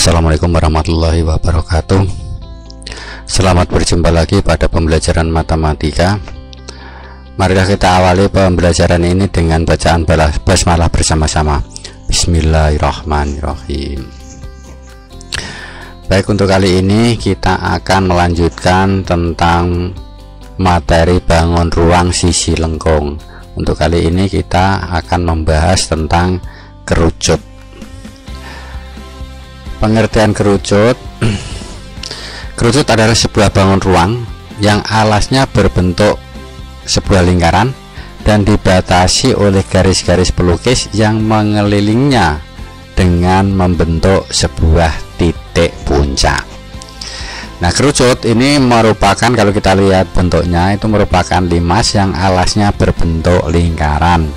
Assalamualaikum warahmatullahi wabarakatuh. Selamat berjumpa lagi pada pembelajaran matematika. Marilah kita awali pembelajaran ini dengan bacaan basmalah bersama-sama. Bismillahirrahmanirrahim. Baik, untuk kali ini kita akan melanjutkan tentang materi bangun ruang sisi lengkung. Untuk kali ini kita akan membahas tentang kerucut. Pengertian kerucut. Kerucut adalah sebuah bangun ruang yang alasnya berbentuk sebuah lingkaran dan dibatasi oleh garis-garis pelukis yang mengelilingnya dengan membentuk sebuah titik puncak. Nah, kerucut ini merupakan, kalau kita lihat bentuknya, itu merupakan limas yang alasnya berbentuk lingkaran.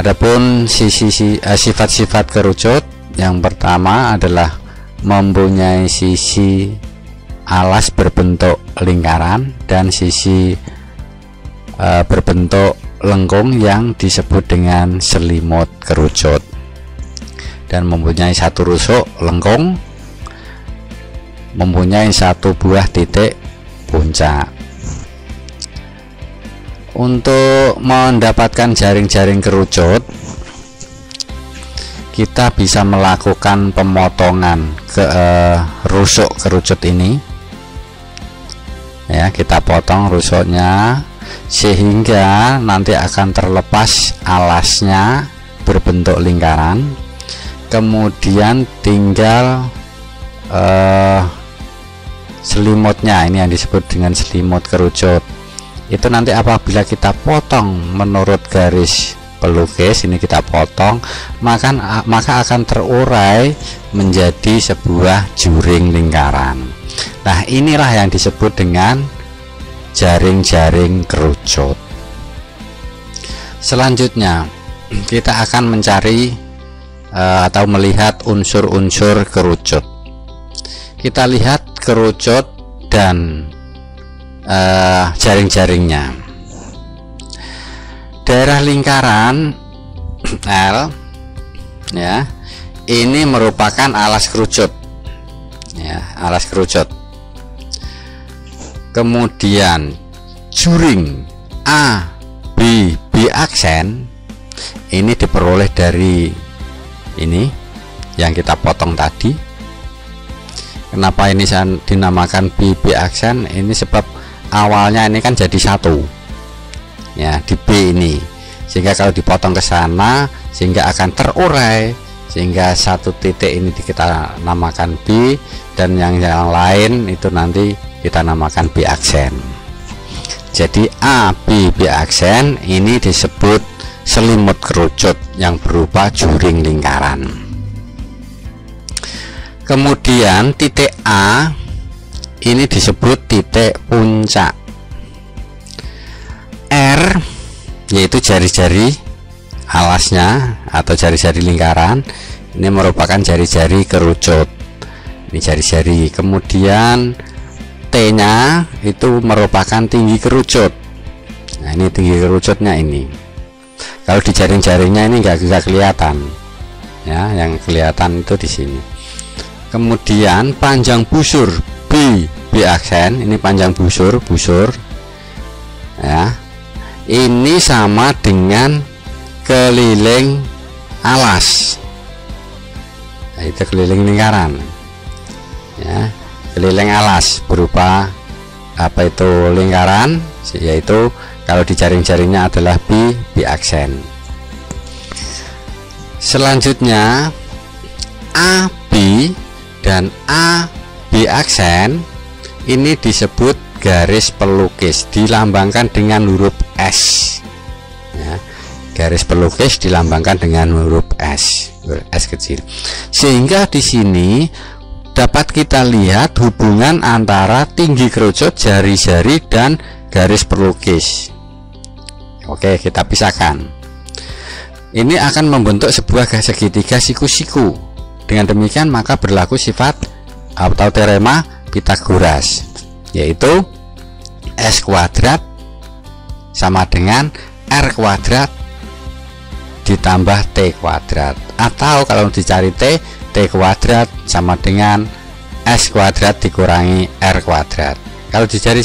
Adapun sifat-sifat kerucut, yang pertama adalah mempunyai sisi alas berbentuk lingkaran dan sisi berbentuk lengkung yang disebut dengan selimut kerucut, dan mempunyai satu rusuk lengkung, mempunyai satu buah titik puncak. Untuk mendapatkan jaring-jaring kerucut, kita bisa melakukan pemotongan ke rusuk kerucut ini. Ya, kita potong rusuknya sehingga nanti akan terlepas alasnya berbentuk lingkaran. Kemudian tinggal selimutnya, ini yang disebut dengan selimut kerucut. Itu nanti apabila kita potong menurut garis pelukis ini, kita potong, maka akan terurai menjadi sebuah juring lingkaran. Nah, inilah yang disebut dengan jaring-jaring kerucut. Selanjutnya kita akan mencari atau melihat unsur-unsur kerucut. Kita lihat kerucut dan jaring-jaringnya. Daerah lingkaran L, ya, ini merupakan alas kerucut, ya, alas kerucut. Kemudian juring A, B, B aksen ini diperoleh dari ini yang kita potong tadi. Kenapa ini saya dinamakan B, B aksen? Ini sebab awalnya ini kan jadi satu, ya, di B ini, sehingga kalau dipotong ke sana sehingga akan terurai, sehingga satu titik ini kita namakan B dan yang lain itu nanti kita namakan B aksen. Jadi A, B, B aksen ini disebut selimut kerucut yang berupa juring lingkaran. Kemudian titik A ini disebut titik puncak. R yaitu jari-jari alasnya atau jari-jari lingkaran, ini merupakan jari-jari kerucut, ini jari-jari. Kemudian T nya itu merupakan tinggi kerucut. Nah, ini tinggi kerucutnya ini. Kalau di jaring-jaringnya ini nggak bisa kelihatan, ya, yang kelihatan itu di sini. Kemudian panjang busur B, B aksen, ini panjang busur, ya, ini sama dengan keliling alas. Nah, itu keliling lingkaran, ya, keliling alas berupa apa itu lingkaran, yaitu kalau di jaring-jaringnya adalah B, B aksen. Selanjutnya A, B dan A, B aksen ini disebut garis pelukis, dilambangkan dengan huruf S, ya, garis pelukis dilambangkan dengan huruf S, S kecil, sehingga di sini dapat kita lihat hubungan antara tinggi kerucut, jari-jari dan garis pelukis. Oke, kita pisahkan. Ini akan membentuk sebuah segitiga siku-siku. Dengan demikian maka berlaku sifat atau teorema Pythagoras, yaitu S kuadrat sama dengan R kuadrat ditambah T kuadrat, atau kalau dicari T T kuadrat sama dengan S kuadrat dikurangi R kuadrat. Kalau dicari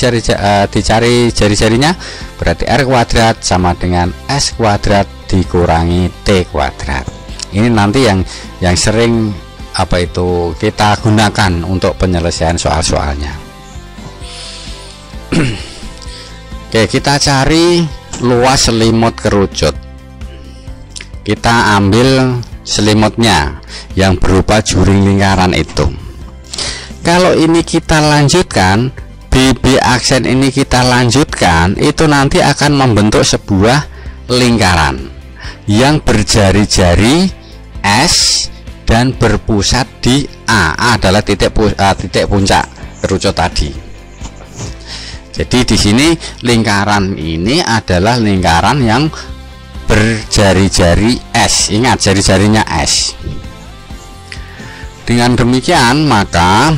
jari-jarinya berarti R kuadrat sama dengan S kuadrat dikurangi T kuadrat. Ini nanti yang sering kita gunakan untuk penyelesaian soal-soalnya. Oke, kita cari luas selimut kerucut. Kita ambil selimutnya yang berupa juring lingkaran itu. Kalau ini kita lanjutkan, BB aksen ini kita lanjutkan, itu nanti akan membentuk sebuah lingkaran yang berjari-jari S dan berpusat di A. A adalah titik puncak kerucut tadi. Jadi di sini lingkaran ini adalah lingkaran yang berjari-jari S. Ingat, jari-jarinya S. Dengan demikian maka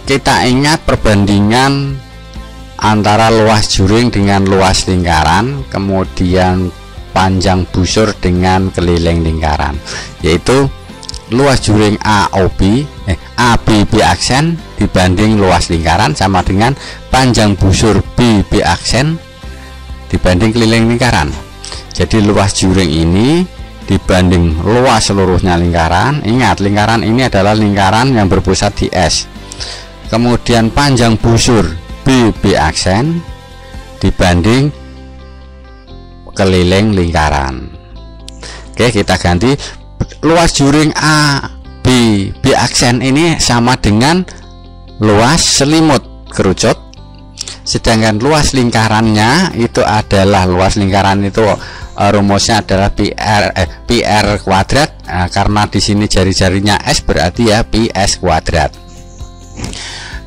kita ingat perbandingan antara luas juring dengan luas lingkaran, kemudian panjang busur dengan keliling lingkaran, yaitu luas juring AB aksen dibanding luas lingkaran sama dengan panjang busur BB aksen dibanding keliling lingkaran. Jadi luas juring ini dibanding luas seluruhnya lingkaran. Ingat, lingkaran ini adalah lingkaran yang berpusat di S. Kemudian panjang busur BB aksen dibanding keliling lingkaran. Oke, kita ganti. Luas juring B aksen ini sama dengan luas selimut kerucut, sedangkan luas lingkarannya itu adalah luas lingkaran itu rumusnya adalah PR kuadrat. Karena di sini jari-jarinya S berarti ya PS kuadrat.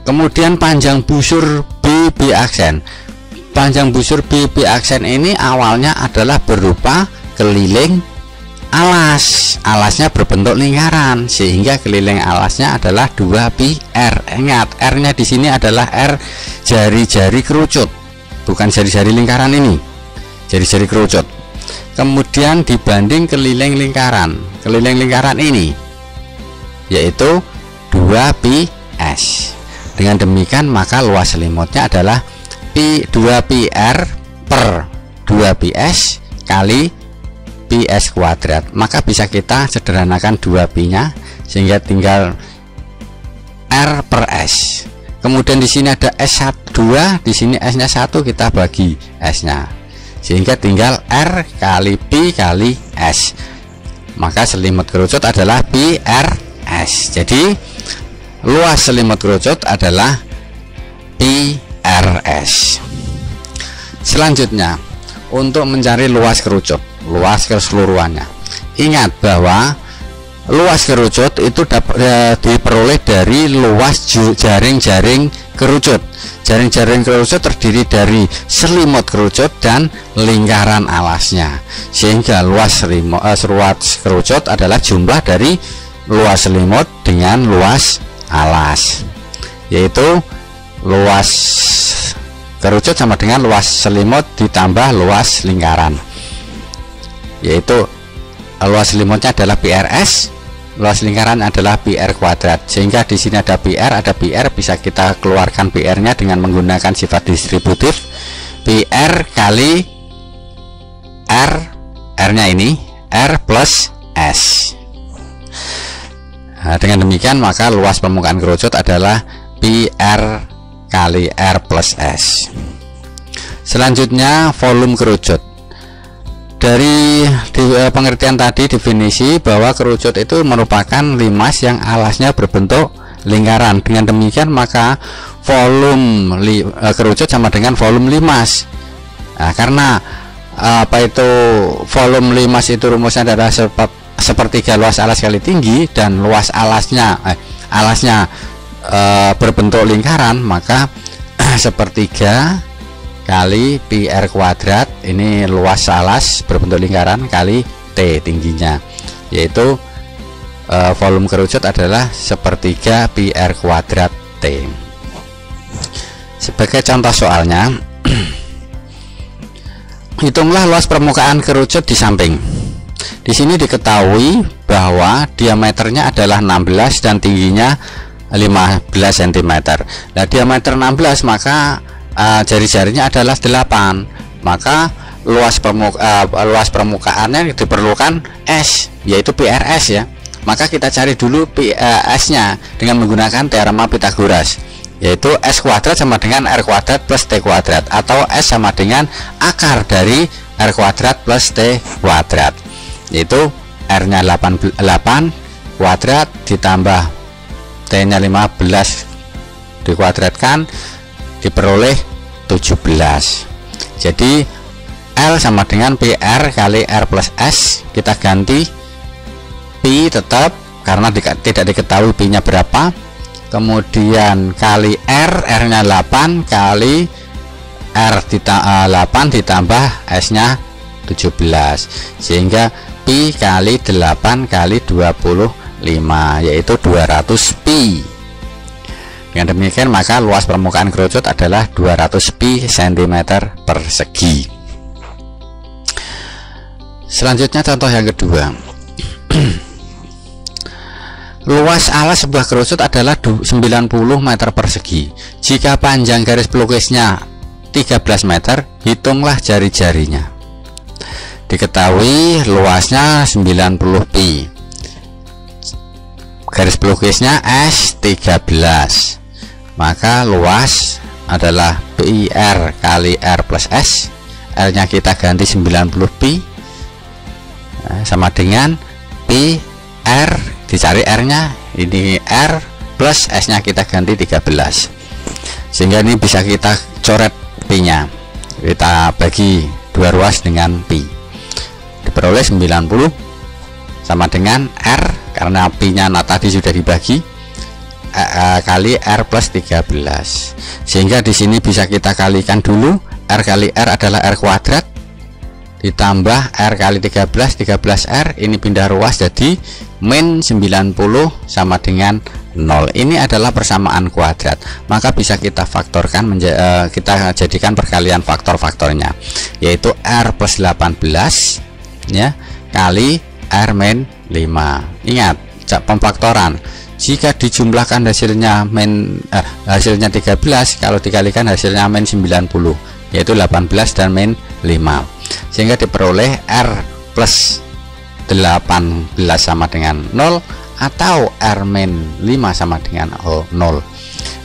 Kemudian panjang busur BB aksen. Panjang busur BB aksen ini awalnya adalah berupa keliling alas. Alasnya berbentuk lingkaran sehingga keliling alasnya adalah 2PR. Ingat, R-nya di sini adalah R jari-jari kerucut, bukan jari-jari lingkaran ini. Jari-jari kerucut. Kemudian dibanding keliling lingkaran. Keliling lingkaran ini yaitu 2PS. Dengan demikian maka luas selimutnya adalah 2PR per 2PS kali PS kuadrat. Maka bisa kita sederhanakan 2P nya sehingga tinggal R per S. Kemudian di sini ada S2, di sini S nya 1, kita bagi S nya sehingga tinggal R kali P kali S. Maka selimut kerucut adalah PRS. Jadi luas selimut kerucut adalah PRS. Selanjutnya, untuk mencari luas kerucut, luas keseluruhannya, ingat bahwa luas kerucut itu diperoleh dari luas jaring-jaring kerucut. Jaring-jaring kerucut terdiri dari selimut kerucut dan lingkaran alasnya, sehingga luas kerucut adalah jumlah dari luas selimut dengan luas alas, yaitu luas kerucut sama dengan luas selimut ditambah luas lingkaran, yaitu luas selimutnya adalah PRS, luas lingkaran adalah PR kuadrat. Sehingga di sini ada PR, bisa kita keluarkan PR nya dengan menggunakan sifat distributif. PR kali R nya ini R plus S. Nah, dengan demikian maka luas permukaan kerucut adalah PR kali R plus S. Selanjutnya volume kerucut. Dari pengertian tadi, definisi bahwa kerucut itu merupakan limas yang alasnya berbentuk lingkaran. Dengan demikian maka volume kerucut sama dengan volume limas. Nah, karena volume limas itu rumusnya adalah sepertiga luas alas kali tinggi, dan luas alasnya berbentuk lingkaran, maka sepertiga kali PR kuadrat, ini luas alas berbentuk lingkaran kali T tingginya, yaitu volume kerucut adalah sepertiga PR kuadrat T. Sebagai contoh soalnya, hitunglah luas permukaan kerucut di samping. Di sini diketahui bahwa diameternya adalah 16 dan tingginya 15 cm. Nah, diameter 16 maka jari-jarinya adalah 8. Maka luas permukaannya diperlukan S, yaitu PRS ya. Maka kita cari dulu S-nya dengan menggunakan teorema Pythagoras, yaitu S kuadrat sama dengan R kuadrat plus T kuadrat, atau S sama dengan akar dari R kuadrat plus T kuadrat, yaitu R-nya 8 kuadrat ditambah T-nya 15 dikuadratkan diperoleh 17. Jadi L sama dengan PR kali R plus S, kita ganti Pi tetap karena tidak diketahui Pi-nya berapa, kemudian kali R-nya 8 kali R 8 ditambah S-nya 17, sehingga Pi kali 8 kali 25 yaitu 200 Pi. Dengan demikian maka luas permukaan kerucut adalah 200 Pi cm persegi. Selanjutnya contoh yang kedua. Luas alas sebuah kerucut adalah 90 meter persegi. Jika panjang garis pelukisnya 13 meter, hitunglah jari-jarinya. Diketahui luasnya 90 pi. Garis pelukisnya S13. Maka luas adalah PIR kali R plus S. R-nya kita ganti 90 pi, sama dengan Pi R, dicari R-nya, ini R plus S-nya kita ganti 13, sehingga ini bisa kita coret Pi-nya, kita bagi dua ruas dengan Pi, diperoleh 90 sama dengan R karena Pi-nya tadi sudah dibagi kali R plus 13, sehingga di sini bisa kita kalikan dulu. R kali R adalah R kuadrat ditambah R kali 13R, ini pindah ruas jadi min 90 sama dengan 0. Ini adalah persamaan kuadrat, maka bisa kita faktorkan, kita jadikan perkalian faktor-faktornya, yaitu R plus 18 ya kali R min 5. Ingat pemfaktoran, jika dijumlahkan hasilnya hasilnya 13, kalau dikalikan hasilnya min 90, yaitu 18 dan min 5, sehingga diperoleh R plus 18 sama dengan 0 atau R min 5 sama dengan 0.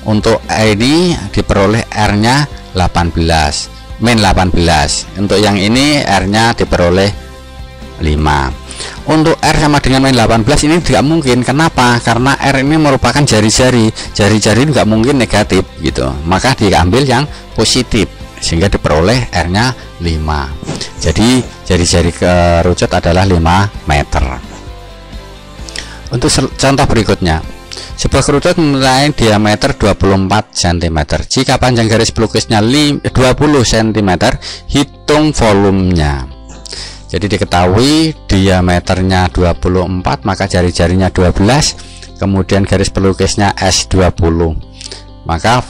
Untuk ini diperoleh R-nya 18 min 18. Untuk yang ini R-nya diperoleh 5. Untuk R sama dengan min 18 ini tidak mungkin. Kenapa? Karena R ini merupakan jari-jari tidak mungkin negatif gitu, maka diambil yang positif, sehingga diperoleh R-nya 5. Jadi jari-jari kerucut adalah 5 meter. Untuk contoh berikutnya, sebuah kerucut mempunyai diameter 24 cm. Jika panjang garis pelukisnya 20 cm, hitung volumenya. Jadi diketahui diameternya 24, maka jari-jarinya 12, kemudian garis pelukisnya S20. Maka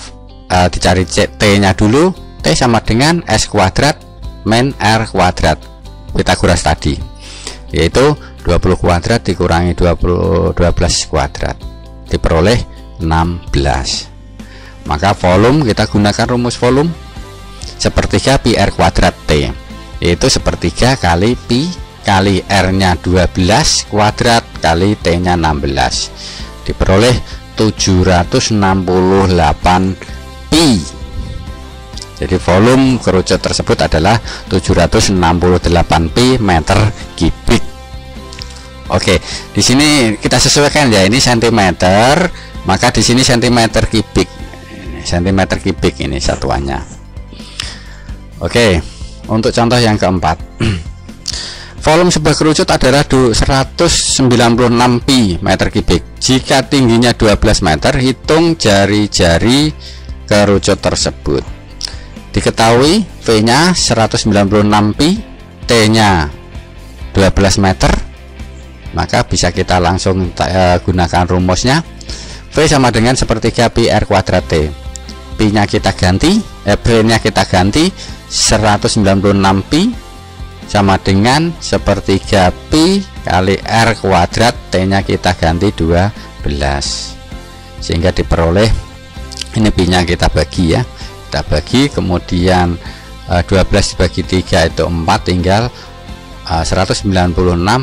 dicari T-nya dulu. T sama dengan S kuadrat min R kuadrat Pythagoras tadi, yaitu 20 kuadrat dikurangi 12 kuadrat, diperoleh 16. Maka volume, kita gunakan rumus volume sepertiga pi R kuadrat T, yaitu sepertiga kali pi kali R-nya 12 kuadrat kali T-nya 16, diperoleh 768 pi. Jadi volume kerucut tersebut adalah 768 pi meter kubik. Oke, di sini kita sesuaikan ya, ini cm, maka di sini cm kubik. Cm kubik ini satuannya. Oke, untuk contoh yang keempat. Volume sebuah kerucut adalah 196 pi meter kubik. Jika tingginya 12 meter, hitung jari-jari kerucut tersebut. Diketahui V-nya 196 pi, T-nya 12 meter, maka bisa kita langsung gunakan rumusnya. V sama dengan sepertiga pi R kuadrat T. Pi-nya kita ganti, V-nya kita ganti 196 pi sama dengan sepertiga pi kali R kuadrat, T nya kita ganti 12, sehingga diperoleh ini pi nya kita bagi ya, kita bagi, kemudian 12 dibagi 3 itu 4, tinggal 196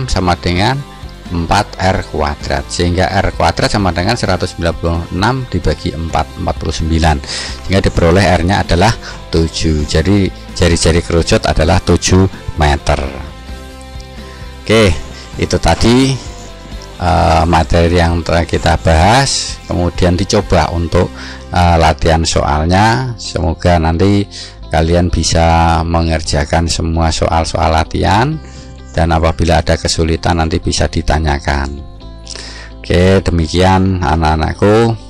sama dengan 4R kuadrat, sehingga R kuadrat sama dengan 196 dibagi 4, 49, sehingga diperoleh R nya adalah 7. Jadi jari-jari kerucut adalah 7 meter. Oke, itu tadi materi yang kita bahas, kemudian dicoba untuk latihan soalnya. Semoga nanti kalian bisa mengerjakan semua soal-soal latihan, dan apabila ada kesulitan nanti bisa ditanyakan. Oke, demikian anak-anakku.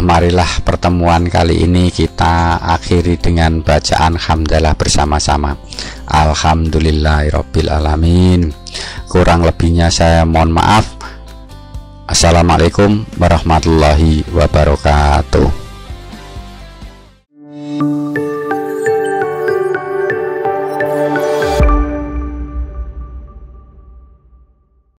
Marilah pertemuan kali ini kita akhiri dengan bacaan hamdalah bersama-sama. Alhamdulillahirabbil alamin. Kurang lebihnya saya mohon maaf. Assalamualaikum warahmatullahi wabarakatuh.